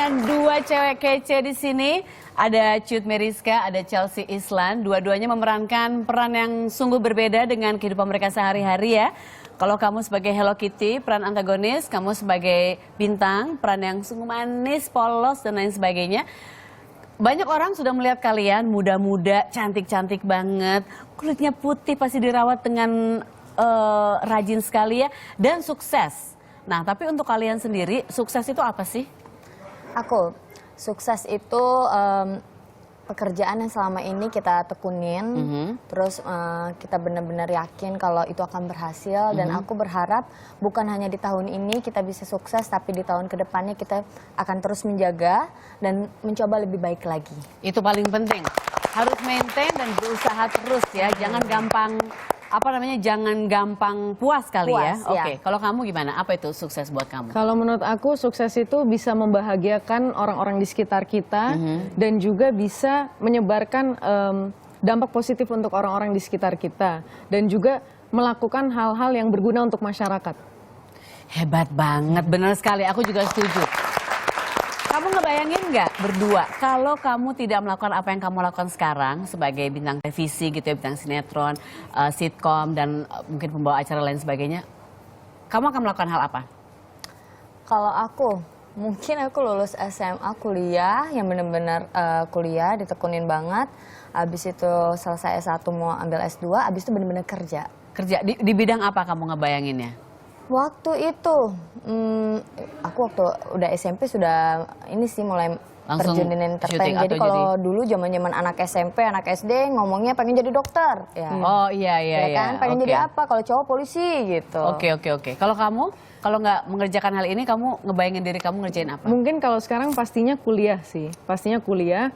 dengan dua cewek kece di sini. Ada Cut Meriska, ada Chelsea Islan. Dua-duanya memerankan peran yang sungguh berbeda dengan kehidupan mereka sehari-hari ya. Kalau kamu sebagai Hello Kitty, peran antagonis. Kamu sebagai Bintang, peran yang sungguh manis, polos, dan lain sebagainya. Banyak orang sudah melihat kalian muda-muda, cantik-cantik banget. Kulitnya putih, pasti dirawat dengan rajin sekali ya. Dan sukses. Nah, tapi untuk kalian sendiri, sukses itu apa sih? Aku, sukses itu pekerjaan yang selama ini kita tekunin, terus kita benar-benar yakin kalau itu akan berhasil, dan aku berharap bukan hanya di tahun ini kita bisa sukses, tapi di tahun kedepannya kita akan terus menjaga dan mencoba lebih baik lagi. Itu paling penting, harus maintain dan berusaha terus ya, jangan gampang jangan gampang puas kali ya. Oke, kalau kamu gimana? Apa itu sukses buat kamu? Kalau menurut aku sukses itu bisa membahagiakan orang-orang di sekitar kita dan juga bisa menyebarkan dampak positif untuk orang-orang di sekitar kita dan juga melakukan hal-hal yang berguna untuk masyarakat. Hebat banget, benar sekali. Aku juga setuju. Kamu ngebayangin nggak berdua kalau kamu tidak melakukan apa yang kamu lakukan sekarang sebagai bintang televisi gitu ya, bintang sinetron, sitkom, dan mungkin pembawa acara lain sebagainya, kamu akan melakukan hal apa? Kalau aku, mungkin aku lulus SMA kuliah, yang benar-benar kuliah ditekunin banget, habis itu selesai S1 mau ambil S2, habis itu benar-benar kerja. Kerja di bidang apa kamu ngebayanginnya? Waktu itu, aku waktu udah SMP sudah ini sih mulai terjunin entertain. Jadi kalau dulu zaman-zaman anak SMP, anak SD ngomongnya pengen jadi dokter. Ya. Oh iya. Kan pengen jadi apa? Kalau cowok polisi gitu. Oke. Kalau kamu, kalau nggak mengerjakan hal ini, kamu ngebayangin diri kamu ngerjain apa? Mungkin kalau sekarang pastinya kuliah sih. Pastinya kuliah,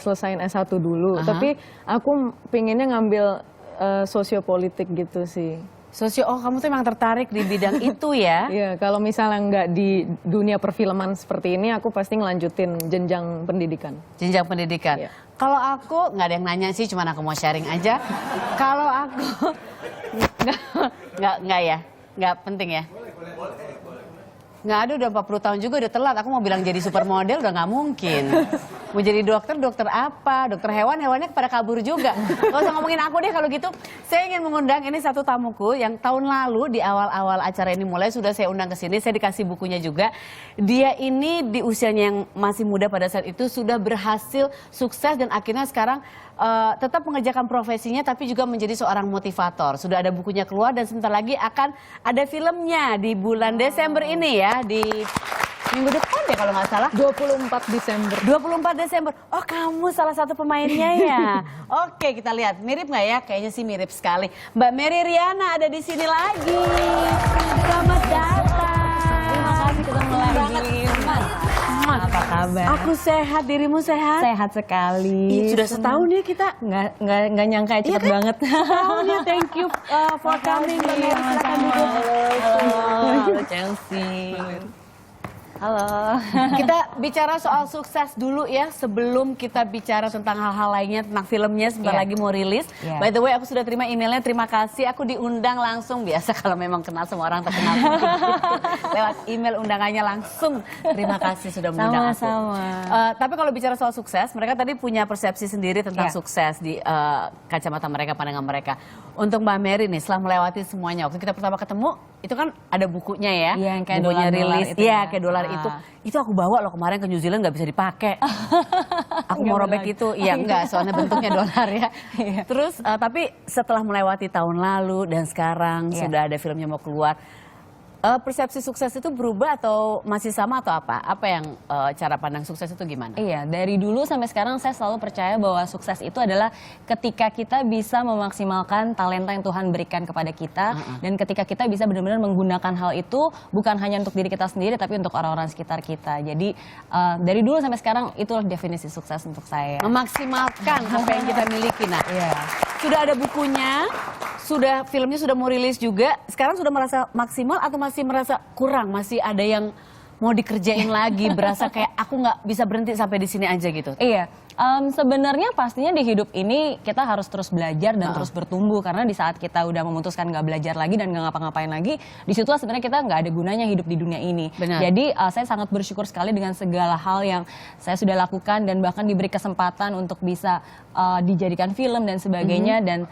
selesain S1 dulu. Tapi aku pengennya ngambil sosiopolitik gitu sih. Oh kamu tuh emang tertarik di bidang itu ya? Iya, kalau misalnya nggak di dunia perfilman seperti ini, aku pasti ngelanjutin jenjang pendidikan. Jenjang pendidikan. Iya. Kalau aku, nggak ada yang nanya sih, cuman aku mau sharing aja. Kalau aku, nggak ya, nggak penting ya. Nggak ada, udah 40 tahun juga udah telat. Aku mau bilang jadi supermodel udah nggak mungkin. Mau jadi dokter apa? Dokter hewan, hewannya pada kabur juga. Gak usah ngomongin aku deh kalau gitu. Saya ingin mengundang ini satu tamuku yang tahun lalu di awal-awal acara ini mulai sudah saya undang ke sini. Saya dikasih bukunya juga. Dia ini di usianya yang masih muda pada saat itu sudah berhasil sukses dan akhirnya sekarang tetap mengerjakan profesinya tapi juga menjadi seorang motivator. Sudah ada bukunya keluar dan sebentar lagi akan ada filmnya di bulan Desember ini ya, di minggu depan ya kalau nggak salah. 24 Desember. 24 Desember. Oh kamu salah satu pemainnya ya. Oke kita lihat, mirip nggak ya? Kayaknya sih mirip sekali. Mbak Mary Riana ada di sini lagi. Selamat datang. Terima kasih ketemu lagi. Apa kabar? Aku sehat, dirimu sehat? Sehat sekali. Sudah setahun ya kita? Nggak nyangka ya, cepet banget. Setahun ya, thank you for coming. Silakan duduk. Halo Chelsea. Halo. Kita bicara soal sukses dulu ya, sebelum kita bicara tentang hal-hal lainnya, tentang filmnya sebentar lagi mau rilis. By the way, aku sudah terima emailnya, terima kasih. Aku diundang langsung, biasa kalau memang kenal sama orang terkenal. Lewat email undangannya langsung. Terima kasih sudah mengundang aku. Tapi kalau bicara soal sukses, mereka tadi punya persepsi sendiri tentang sukses di kacamata mereka, pandangan mereka. Untuk Mbak Mary nih, setelah melewati semuanya, waktu kita pertama ketemu, itu kan ada bukunya ya, yang kayak bukunya rilis, iya kayak dolar itu aku bawa loh kemarin ke New Zealand, nggak bisa dipakai. Aku mau robek itu, iya enggak, soalnya bentuknya dolar ya. Terus tapi setelah melewati tahun lalu dan sekarang sudah ada filmnya mau keluar, persepsi sukses itu berubah atau masih sama atau apa? Apa yang cara pandang sukses itu gimana? Iya, dari dulu sampai sekarang saya selalu percaya bahwa sukses itu adalah ketika kita bisa memaksimalkan talenta yang Tuhan berikan kepada kita, dan ketika kita bisa benar-benar menggunakan hal itu bukan hanya untuk diri kita sendiri tapi untuk orang-orang sekitar kita. Jadi dari dulu sampai sekarang itulah definisi sukses untuk saya. Memaksimalkan apa yang kita miliki. Nah, sudah ada bukunya, filmnya sudah mau rilis juga. Sekarang sudah merasa maksimal atau masih merasa kurang, masih ada yang mau dikerjain lagi, berasa kayak aku nggak bisa berhenti sampai di sini aja gitu? Iya, Sebenarnya pastinya di hidup ini kita harus terus belajar dan terus bertumbuh, karena di saat kita udah memutuskan nggak belajar lagi dan nggak ngapa-ngapain lagi, di situ sebenarnya kita nggak ada gunanya hidup di dunia ini. Benar. Jadi saya sangat bersyukur sekali dengan segala hal yang saya sudah lakukan dan bahkan diberi kesempatan untuk bisa dijadikan film dan sebagainya. Dan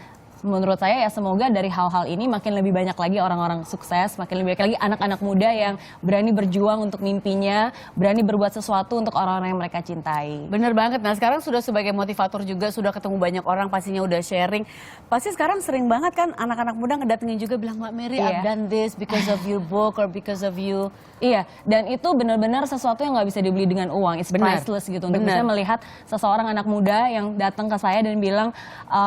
menurut saya ya semoga dari hal-hal ini makin lebih banyak lagi orang-orang sukses, makin lebih banyak lagi anak-anak muda yang berani berjuang untuk mimpinya, berani berbuat sesuatu untuk orang-orang yang mereka cintai. Bener banget. Nah sekarang sudah sebagai motivator juga, sudah ketemu banyak orang, pastinya udah sharing. Pasti sekarang sering banget kan anak-anak muda ngedatengin juga bilang, Mbak Mary, I've done this because of your book or because of you. Iya, dan itu benar-benar sesuatu yang nggak bisa dibeli dengan uang. It's Benar. priceless gitu. Untuk Benar. bisa melihat seseorang anak muda yang datang ke saya dan bilang,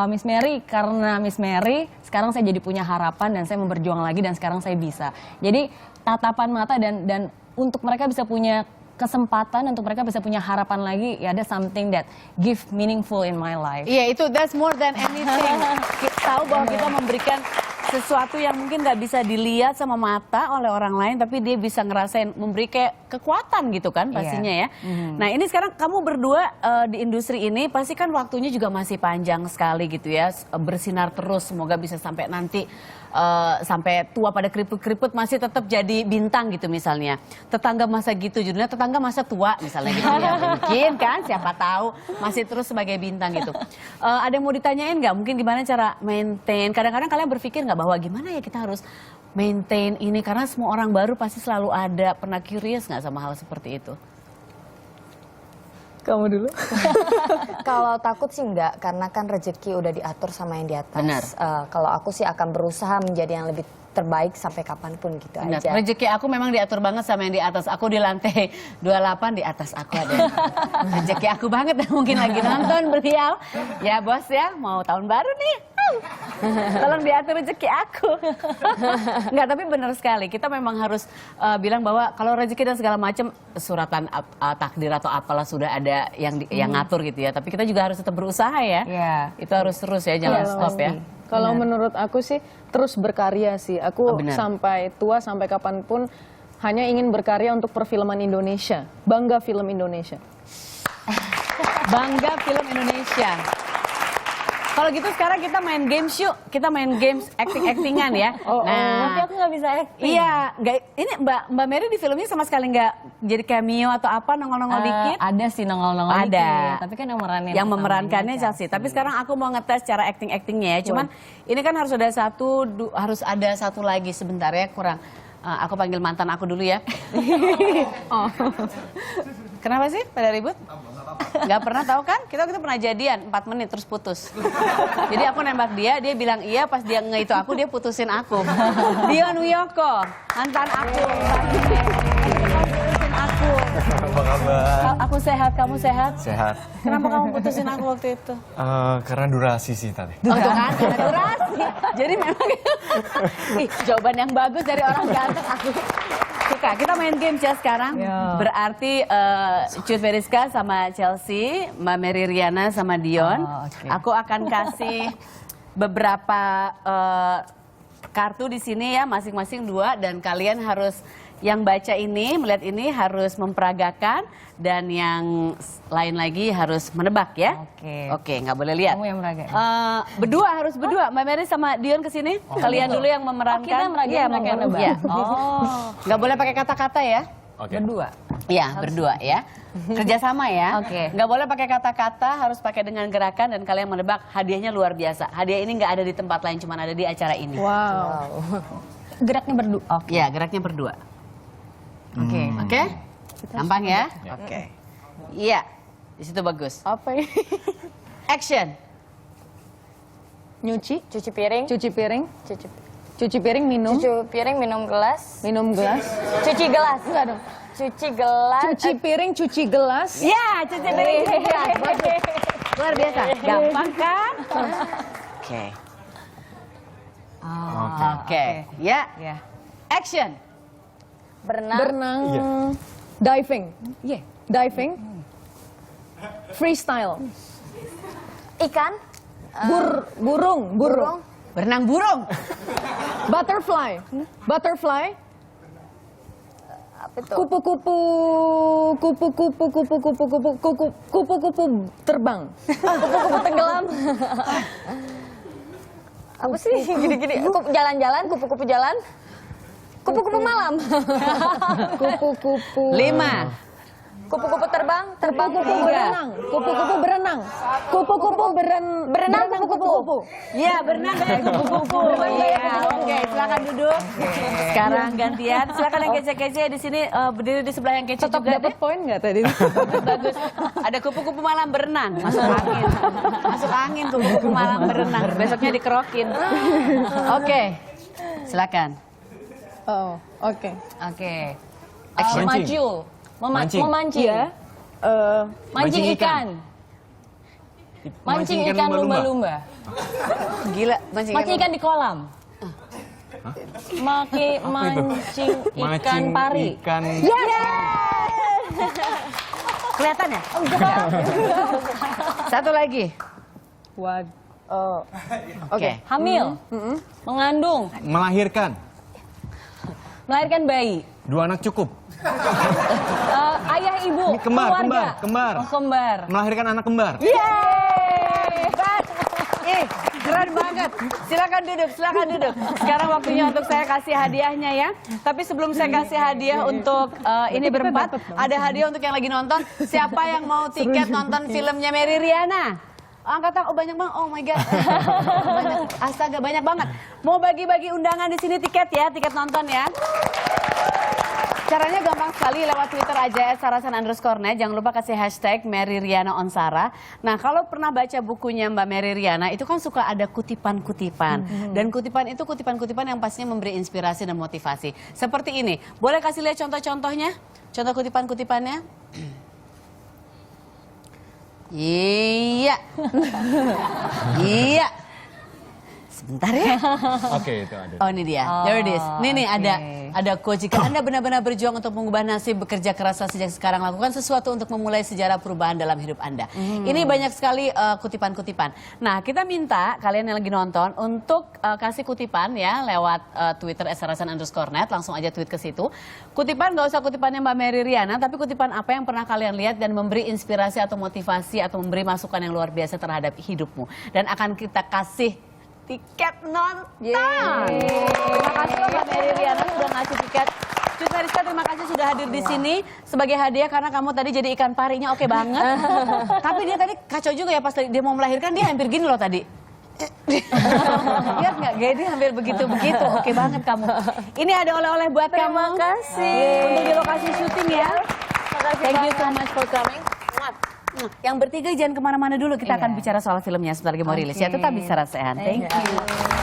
Miss Mary, karena Miss Mary, sekarang saya jadi punya harapan dan saya mau berjuang lagi dan sekarang saya bisa. Jadi tatapan mata dan untuk mereka bisa punya kesempatan, untuk mereka bisa punya harapan lagi, ya ada something that give meaningful in my life. Iya itu, that's more than anything. Kita tahu bahwa kita memberikan sesuatu yang mungkin nggak bisa dilihat sama mata oleh orang lain, tapi dia bisa ngerasain, memberi kayak kekuatan gitu kan pastinya ya. Nah ini sekarang kamu berdua di industri ini pasti kan waktunya juga masih panjang sekali gitu ya, bersinar terus, semoga bisa sampai nanti sampai tua pada keriput-keriput masih tetap jadi bintang gitu misalnya. Tetangga masa gitu, judulnya tetangga masa tua misalnya gitu ya. Mungkin kan, siapa tahu masih terus sebagai bintang gitu. Ada yang mau ditanyain nggak? Mungkin gimana cara maintain? Kadang-kadang kalian berpikir nggak bahwa gimana ya kita harus maintain ini, karena semua orang baru pasti selalu ada. Pernah curious nggak sama hal seperti itu? Kamu dulu. Kalau takut sih enggak, karena kan rezeki udah diatur sama yang di atas. Benar. Kalau aku sih akan berusaha menjadi yang lebih terbaik sampai kapanpun gitu Benar. aja. Rezeki aku memang diatur banget sama yang di atas. Aku di lantai 28, di atas aku ada rezeki aku banget. Mungkin lagi nonton beliau. Ya bos ya, mau tahun baru nih. Tolong diatur rezeki aku. Enggak, tapi benar sekali. Kita memang harus bilang bahwa kalau rezeki dan segala macam suratan takdir atau apalah sudah ada yang ngatur gitu ya. Tapi kita juga harus tetap berusaha ya. Iya. Itu harus terus ya, jangan stop ya. Kalau menurut aku sih terus berkarya sih. Aku benar. sampai tua, sampai kapanpun hanya ingin berkarya untuk perfilman Indonesia. Bangga film Indonesia. Bangga film Indonesia. Kalau gitu sekarang kita main games yuk. Kita main games acting-actingan ya. Tapi aku nggak bisa acting. Iya, ini Mbak Mary di filmnya sama sekali nggak jadi cameo atau apa, nongol-nongol dikit. Ada sih nongol-nongol Ada. dikit. Tapi kan yang Memerankannya Chelsea. Tapi sekarang aku mau ngetes cara acting-actingnya ya. Cuman ini kan harus ada satu lagi sebentar ya, kurang. Aku panggil mantan aku dulu ya. Kenapa sih pada ribut? Nggak pernah tahu kan? Kita pernah jadian 4 menit terus putus. Jadi aku nembak dia bilang iya, pas dia nge itu aku, dia putusin aku. Dion Wiyoko, mantan aku. Putusin aku. Apa kabar? Aku sehat, kamu sehat? Sehat. Kenapa kamu putusin aku waktu itu? Karena durasi sih tadi. Oh tuh kan, karena durasi. Jadi memang jawaban yang bagus dari orang ganteng aku. Suka. Kita main game ya sekarang. Berarti Cut Veriska sama Chelsea, Mbak Mary Riana sama Dion. Aku akan kasih beberapa kartu di sini ya, masing-masing 2, dan kalian harus yang baca ini, melihat ini harus memperagakan, dan yang lain lagi harus menebak ya. Oke, nggak boleh lihat. Kamu yang meraga. Harus berdua. Mbak Mary sama Dion kesini. Kalian dulu yang memerankan. Kita meraga, Iya, mereka yang menebak. nebak. Nggak boleh pakai kata-kata ya. Oke. Berdua. Iya, berdua ya. Kerjasama ya. Oke. Nggak boleh pakai kata-kata, harus pakai dengan gerakan, dan kalian menebak. Hadiahnya luar biasa. Hadiah ini nggak ada di tempat lain, cuma ada di acara ini. Wow. Geraknya berdua. Oke. Iya, geraknya berdua. Oke. Oke? Gampang ya? Oke. Iya, di situ bagus. Apa ini? Action. Nyuci, Cuci piring, cuci piring, cuci, cuci piring, minum, cuci piring, minum gelas, minum gelas. cuci gelas. Enggak dong. Cuci gelas. Cuci piring, cuci gelas. Ya, cuci piring, cuci gelas. Bagus. Luar biasa. Gampang kan? Oke. Oke. Ya. Ya. Action. Berenang. Berenang. Diving. Iya. Diving. Freestyle. Ikan. Burung. Burung. Berenang burung. Butterfly. Butterfly. Apa itu? Kupu-kupu, kupu-kupu, kupu-kupu, kupu-kupu, kupu-kupu terbang. Kupu-kupu tenggelam. Apa sih gini-gini? Jalan-jalan, kupu-kupu jalan. Kupu-kupu malam. Kupu-kupu. 5. Kupu-kupu terbang, terbang Kupu-kupu berenang. Kupu-kupu berenang. Kupu-kupu berenang kupu-kupu. Iya, berenang kayak kupu-kupu. Iya, oke, silakan duduk. Sekarang gantian, silakan yang kece-kece di sini berdiri di sebelah yang kece Tetap juga dapat deh. poin nggak tadi? Bagus. Ada kupu-kupu malam berenang, masuk angin. Masuk angin kupu-kupu malam berenang. Besoknya dikerokin. Oke. Silakan. Oh, oke. Oke. Action. Maju. Mancing. Memancing. Iya. Mancing Mancing ikan. Mancing ikan lumba-lumba. Gila, Mancing ikan di kolam. Mancing ikan pari. Ikan. Kelihatan ya? Satu lagi. Wad. Oke. Hamil. Mengandung. Melahirkan. Melahirkan bayi. 2 anak cukup. Ayah ibu. Ini kembar, keluarga. kembar. Oh, kembar. Melahirkan anak kembar. Keren banget. Silakan duduk. Sekarang waktunya untuk saya kasih hadiahnya ya. Tapi sebelum saya kasih hadiah untuk ini berempat, ada hadiah untuk yang lagi nonton. Siapa yang mau tiket nonton filmnya Mary Riana? Angkat tangan, oh banyak banget, oh my god. Astaga, banyak banget. Mau bagi-bagi undangan di sini tiket ya, tiket nonton ya. Caranya gampang sekali lewat Twitter aja @sarasan_net. Jangan lupa kasih hashtag Mary Riana Onsara. Nah kalau pernah baca bukunya Mbak Mary Riana itu kan suka ada kutipan-kutipan. Dan kutipan itu kutipan-kutipan yang pastinya memberi inspirasi dan motivasi. Seperti ini. Boleh kasih lihat contoh-contohnya? Contoh kutipan-kutipannya? Iya. Iya. Sebentar ya. Oke, itu ada. Oh ini dia, there it is. Nih ada quote, jika Anda benar-benar berjuang untuk mengubah nasib, bekerja keraslah sejak sekarang, lakukan sesuatu untuk memulai sejarah perubahan dalam hidup Anda. Ini banyak sekali kutipan-kutipan. Nah kita minta kalian yang lagi nonton untuk kasih kutipan ya lewat Twitter @sarasan_net, langsung aja tweet ke situ. Kutipan gak usah kutipannya Mbak Mary Riana, tapi kutipan apa yang pernah kalian lihat dan memberi inspirasi atau motivasi atau memberi masukan yang luar biasa terhadap hidupmu. Dan akan kita kasih tiket nonton. Terima kasih loh Mbak Mary Riana sudah ngasih tiket. Cut Meriska, terima kasih sudah hadir di sini sebagai hadiah karena kamu tadi jadi ikan parinya oke banget. Tapi dia tadi kacau juga ya pas dia mau melahirkan, dia hampir gini loh tadi. Lihat nggak, dia hampir begitu. Oke banget kamu. Ini ada oleh-oleh buat kamu. Terima kasih. Untuk di lokasi syuting ya. Thank you so much for coming. Yang bertiga jangan kemana-mana dulu, kita akan bicara soal filmnya sebentar lagi mau rilis ya. Tetap di Sarasehan. Thank you.